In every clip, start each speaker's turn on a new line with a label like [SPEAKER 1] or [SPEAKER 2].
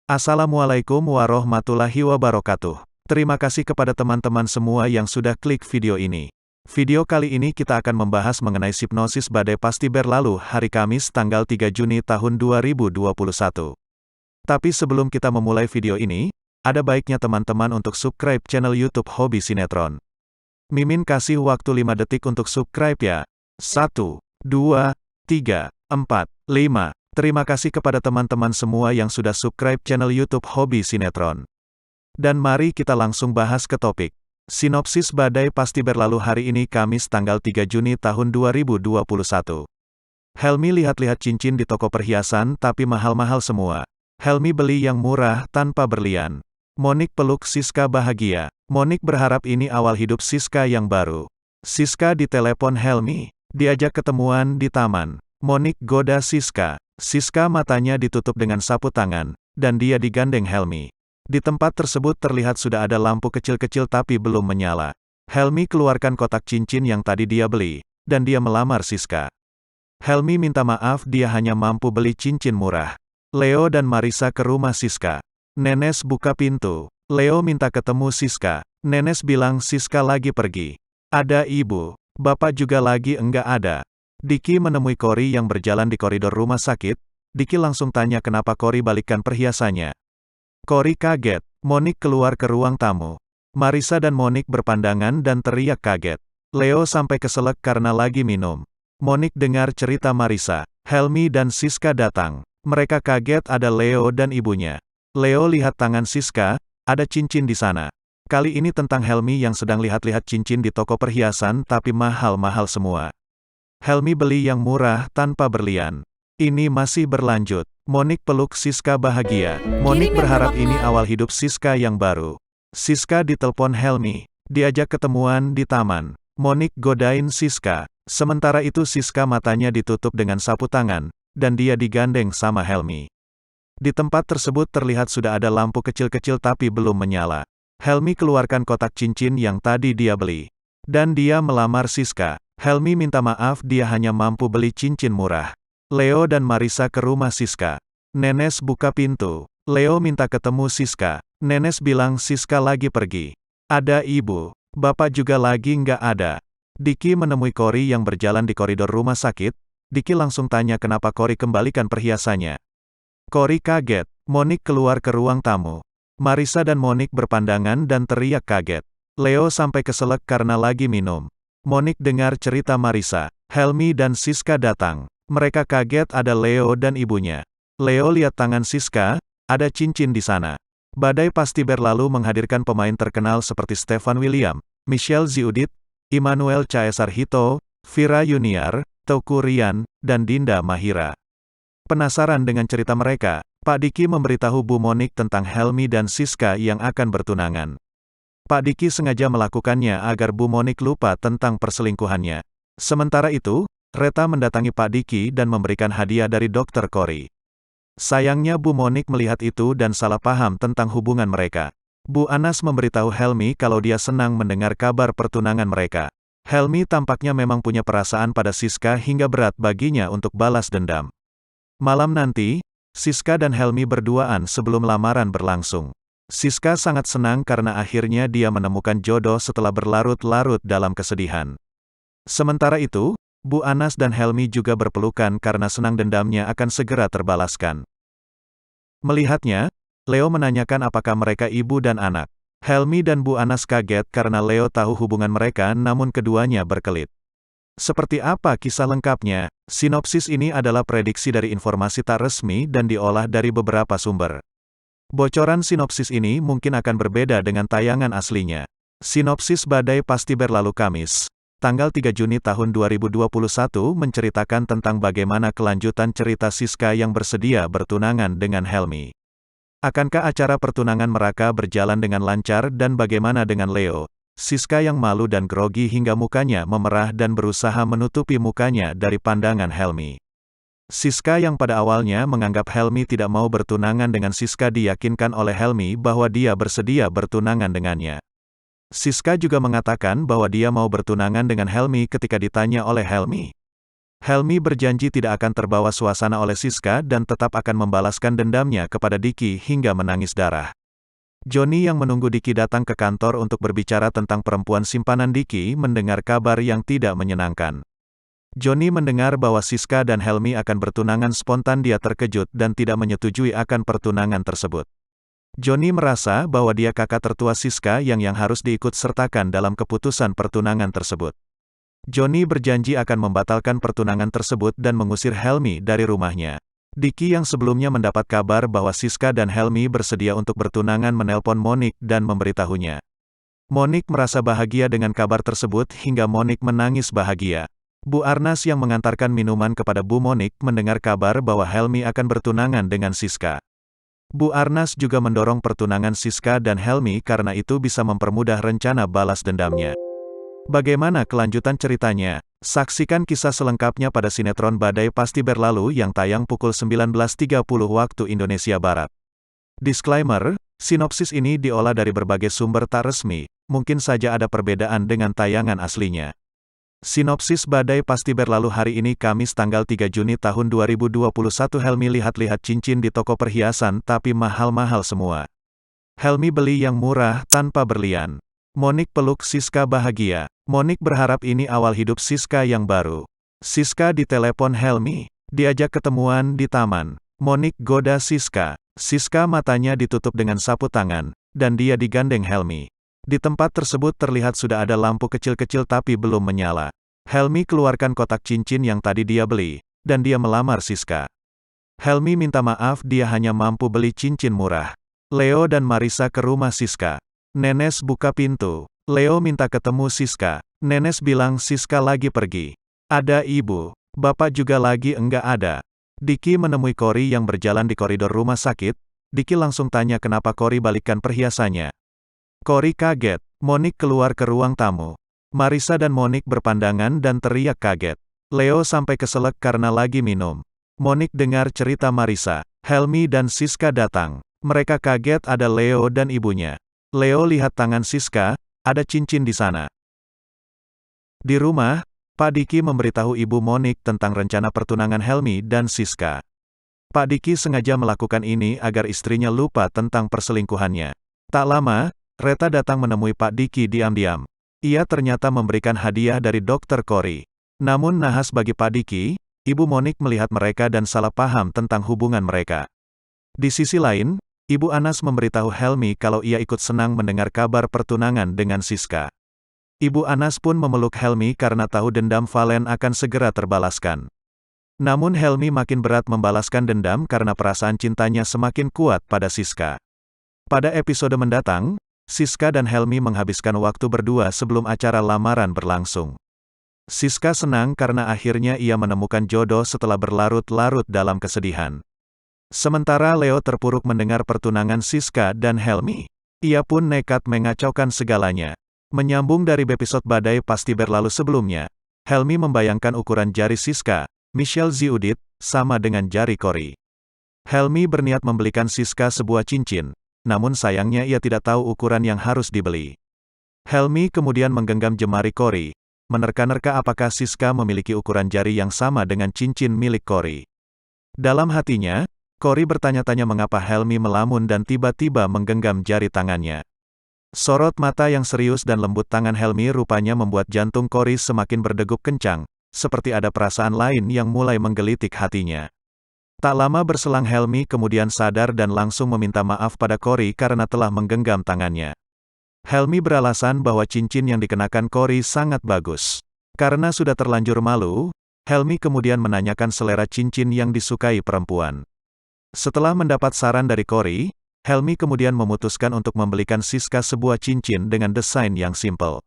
[SPEAKER 1] Assalamualaikum warahmatullahi wabarakatuh. Terima kasih kepada teman-teman semua yang sudah klik video ini. Video kali ini kita akan membahas mengenai hipnosis badai pasti berlalu hari Kamis tanggal 3 Juni tahun 2021. Tapi sebelum kita memulai video ini, ada baiknya teman-teman untuk subscribe channel YouTube Hobi Sinetron. Mimin kasih waktu 5 detik untuk subscribe ya. 1, 2, 3, 4, 5. Terima kasih kepada teman-teman semua yang sudah subscribe channel YouTube Hobi Sinetron. Dan mari kita langsung bahas ke topik. Sinopsis badai pasti berlalu hari ini Kamis tanggal 3 Juni tahun 2021. Helmi lihat-lihat cincin di toko perhiasan tapi mahal-mahal semua. Helmi beli yang murah tanpa berlian. Monik peluk Siska bahagia. Monik berharap ini awal hidup Siska yang baru. Siska ditelepon Helmi. Diajak ketemuan di taman. Monik goda Siska. Siska matanya ditutup dengan sapu tangan, dan dia digandeng Helmi. Di tempat tersebut terlihat sudah ada lampu kecil-kecil tapi belum menyala. Helmi keluarkan kotak cincin yang tadi dia beli, dan dia melamar Siska. Helmi minta maaf dia hanya mampu beli cincin murah. Leo dan Marissa ke rumah Siska. Nenes buka pintu. Leo minta ketemu Siska. Nenes bilang Siska lagi pergi. Ada ibu, bapak juga lagi enggak ada. Diki menemui Cory yang berjalan di koridor rumah sakit. Diki langsung tanya kenapa Cory balikkan perhiasannya. Cory kaget. Monik keluar ke ruang tamu. Marissa dan Monik berpandangan dan teriak kaget. Leo sampai keselak karena lagi minum. Monik dengar cerita Marissa. Helmi dan Siska datang. Mereka kaget ada Leo dan ibunya. Leo lihat tangan Siska, ada cincin di sana. Kali ini tentang Helmi yang sedang lihat-lihat cincin di toko perhiasan tapi mahal-mahal semua. Helmi beli yang murah tanpa berlian. Ini masih berlanjut. Monik peluk Siska bahagia. Monik berharap ini awal hidup Siska yang baru. Siska ditelepon Helmi. Diajak ketemuan di taman. Monik godain Siska. Sementara itu Siska matanya ditutup dengan sapu tangan, dan dia digandeng sama Helmi. Di tempat tersebut terlihat sudah ada lampu kecil-kecil tapi belum menyala. Helmi keluarkan kotak cincin yang tadi dia beli. Dan dia melamar Siska. Helmi minta maaf dia hanya mampu beli cincin murah. Leo dan Marissa ke rumah Siska. Nenes buka pintu. Leo minta ketemu Siska. Nenes bilang Siska lagi pergi. Ada ibu, bapak juga lagi nggak ada. Diki menemui Cory yang berjalan di koridor rumah sakit. Diki langsung tanya kenapa Cory kembalikan perhiasannya. Cory kaget. Monik keluar ke ruang tamu. Marissa dan Monik berpandangan dan teriak kaget. Leo sampai keselak karena lagi minum. Monik dengar cerita Marissa. Helmi dan Siska datang. Mereka kaget ada Leo dan ibunya. Leo lihat tangan Siska, ada cincin di sana. Badai pasti berlalu menghadirkan pemain terkenal seperti Stefan William, Michelle Ziudit, Immanuel Caesar Hito, Vira Yuniar, Teuku Ryan, dan Dinda Mahira. Penasaran dengan cerita mereka, Pak Diki memberitahu Bu Monik tentang Helmi dan Siska yang akan bertunangan. Pak Diki sengaja melakukannya agar Bu Monik lupa tentang perselingkuhannya. Sementara itu, Reta mendatangi Pak Diki dan memberikan hadiah dari Dr. Cory. Sayangnya Bu Monik melihat itu dan salah paham tentang hubungan mereka. Bu Anas memberitahu Helmi kalau dia senang mendengar kabar pertunangan mereka. Helmi tampaknya memang punya perasaan pada Siska hingga berat baginya untuk balas dendam. Malam nanti, Siska dan Helmi berduaan sebelum lamaran berlangsung. Siska sangat senang karena akhirnya dia menemukan jodoh setelah berlarut-larut dalam kesedihan. Sementara itu, Bu Anas dan Helmi juga berpelukan karena senang dendamnya akan segera terbalaskan. Melihatnya, Leo menanyakan apakah mereka ibu dan anak. Helmi dan Bu Anas kaget karena Leo tahu hubungan mereka namun keduanya berkelit. Seperti apa kisah lengkapnya? Sinopsis ini adalah prediksi dari informasi tak resmi dan diolah dari beberapa sumber. Bocoran sinopsis ini mungkin akan berbeda dengan tayangan aslinya. Sinopsis badai pasti berlalu Kamis, tanggal 3 Juni tahun 2021 menceritakan tentang bagaimana kelanjutan cerita Siska yang bersedia bertunangan dengan Helmi. Akankah acara pertunangan mereka berjalan dengan lancar dan bagaimana dengan Leo? Siska yang malu dan grogi hingga mukanya memerah dan berusaha menutupi mukanya dari pandangan Helmi. Siska yang pada awalnya menganggap Helmi tidak mau bertunangan dengan Siska diyakinkan oleh Helmi bahwa dia bersedia bertunangan dengannya. Siska juga mengatakan bahwa dia mau bertunangan dengan Helmi ketika ditanya oleh Helmi. Helmi berjanji tidak akan terbawa suasana oleh Siska dan tetap akan membalaskan dendamnya kepada Diki hingga menangis darah. Johnny yang menunggu Diki datang ke kantor untuk berbicara tentang perempuan simpanan Diki mendengar kabar yang tidak menyenangkan. Johnny mendengar bahwa Siska dan Helmi akan bertunangan spontan. Dia terkejut dan tidak menyetujui akan pertunangan tersebut. Johnny merasa bahwa dia kakak tertua Siska yang harus diikut sertakan dalam keputusan pertunangan tersebut. Johnny berjanji akan membatalkan pertunangan tersebut dan mengusir Helmi dari rumahnya. Diki yang sebelumnya mendapat kabar bahwa Siska dan Helmi bersedia untuk bertunangan menelpon Monique dan memberitahunya. Monique merasa bahagia dengan kabar tersebut hingga Monique menangis bahagia. Bu Arnas yang mengantarkan minuman kepada Bu Monique mendengar kabar bahwa Helmi akan bertunangan dengan Siska. Bu Arnas juga mendorong pertunangan Siska dan Helmi karena itu bisa mempermudah rencana balas dendamnya. Bagaimana kelanjutan ceritanya? Saksikan kisah selengkapnya pada sinetron Badai Pasti Berlalu yang tayang pukul 19.30 waktu Indonesia Barat. Disclaimer, sinopsis ini diolah dari berbagai sumber tak resmi, mungkin saja ada perbedaan dengan tayangan aslinya. Sinopsis Badai Pasti Berlalu hari ini Kamis tanggal 3 Juni tahun 2021. Helmi lihat-lihat cincin di toko perhiasan tapi mahal-mahal semua. Helmi beli yang murah, tanpa berlian. Monique peluk Siska bahagia. Monique berharap ini awal hidup Siska yang baru. Siska ditelepon Helmi. Diajak ketemuan di taman. Monique goda Siska. Siska matanya ditutup dengan sapu tangan, dan dia digandeng Helmi. Di tempat tersebut terlihat sudah ada lampu kecil-kecil tapi belum menyala. Helmi keluarkan kotak cincin yang tadi dia beli, dan dia melamar Siska. Helmi minta maaf dia hanya mampu beli cincin murah. Leo dan Marissa ke rumah Siska. Nenes buka pintu. Leo minta ketemu Siska. Nenes bilang Siska lagi pergi. Ada ibu. Bapak juga lagi enggak ada. Diki menemui Cory yang berjalan di koridor rumah sakit. Diki langsung tanya kenapa Cory balikkan perhiasannya. Cory kaget. Monique keluar ke ruang tamu. Marissa dan Monique berpandangan dan teriak kaget. Leo sampai keselak karena lagi minum. Monique dengar cerita Marissa. Helmi dan Siska datang. Mereka kaget ada Leo dan ibunya. Leo lihat tangan Siska, ada cincin di sana. Di rumah, Pak Diki memberitahu Ibu Monique tentang rencana pertunangan Helmi dan Siska. Pak Diki sengaja melakukan ini agar istrinya lupa tentang perselingkuhannya. Tak lama, Reta datang menemui Pak Diki diam-diam. Ia ternyata memberikan hadiah dari Dr. Cory. Namun nahas bagi Pak Diki, Ibu Monique melihat mereka dan salah paham tentang hubungan mereka. Di sisi lain, Ibu Anas memberitahu Helmi kalau ia ikut senang mendengar kabar pertunangan dengan Siska. Ibu Anas pun memeluk Helmi karena tahu dendam Valen akan segera terbalaskan. Namun Helmi makin berat membalaskan dendam karena perasaan cintanya semakin kuat pada Siska. Pada episode mendatang, Siska dan Helmi menghabiskan waktu berdua sebelum acara lamaran berlangsung. Siska senang karena akhirnya ia menemukan jodoh setelah berlarut-larut dalam kesedihan. Sementara Leo terpuruk mendengar pertunangan Siska dan Helmi. Ia pun nekat mengacaukan segalanya. Menyambung dari episode Badai Pasti Berlalu sebelumnya, Helmi membayangkan ukuran jari Siska, Michelle Ziudit, sama dengan jari Cory. Helmi berniat membelikan Siska sebuah cincin, namun sayangnya ia tidak tahu ukuran yang harus dibeli. Helmi kemudian menggenggam jemari Cory, menerka-nerka apakah Siska memiliki ukuran jari yang sama dengan cincin milik Cory. Dalam hatinya, Cory bertanya-tanya mengapa Helmi melamun dan tiba-tiba menggenggam jari tangannya. Sorot mata yang serius dan lembut tangan Helmi rupanya membuat jantung Cory semakin berdegup kencang, seperti ada perasaan lain yang mulai menggelitik hatinya. Tak lama berselang Helmi kemudian sadar dan langsung meminta maaf pada Cory karena telah menggenggam tangannya. Helmi beralasan bahwa cincin yang dikenakan Cory sangat bagus. Karena sudah terlanjur malu, Helmi kemudian menanyakan selera cincin yang disukai perempuan. Setelah mendapat saran dari Cory, Helmi kemudian memutuskan untuk membelikan Siska sebuah cincin dengan desain yang simpel.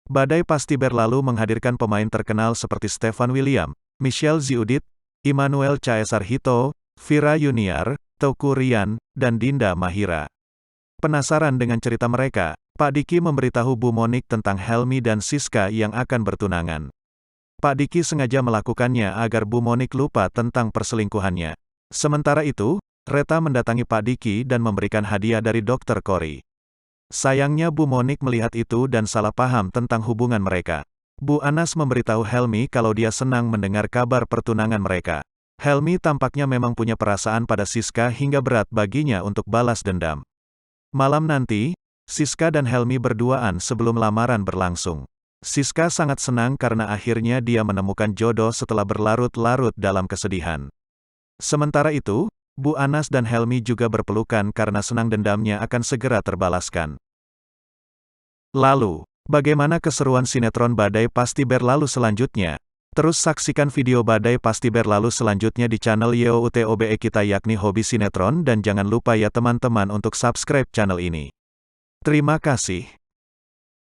[SPEAKER 1] Badai Pasti Berlalu menghadirkan pemain terkenal seperti Stefan William, Michelle Ziudit, Immanuel Caesar Hito, Vira Yuniar, Teuku Ryan, dan Dinda Mahira. Penasaran dengan cerita mereka, Pak Diki memberitahu Bu Monique tentang Helmi dan Siska yang akan bertunangan. Pak Diki sengaja melakukannya agar Bu Monique lupa tentang perselingkuhannya. Sementara itu, Reta mendatangi Pak Diki dan memberikan hadiah dari Dr. Cory. Sayangnya Bu Monique melihat itu dan salah paham tentang hubungan mereka. Bu Anas memberitahu Helmi kalau dia senang mendengar kabar pertunangan mereka. Helmi tampaknya memang punya perasaan pada Siska hingga berat baginya untuk balas dendam. Malam nanti, Siska dan Helmi berduaan sebelum lamaran berlangsung. Siska sangat senang karena akhirnya dia menemukan jodoh setelah berlarut-larut dalam kesedihan. Sementara itu, Bu Anas dan Helmi juga berpelukan karena senang dendamnya akan segera terbalaskan. Lalu, bagaimana keseruan sinetron Badai Pasti Berlalu selanjutnya? Terus saksikan video Badai Pasti Berlalu selanjutnya di channel YOUTOBE kita yakni Hobi Sinetron dan jangan lupa ya teman-teman untuk subscribe channel ini. Terima kasih.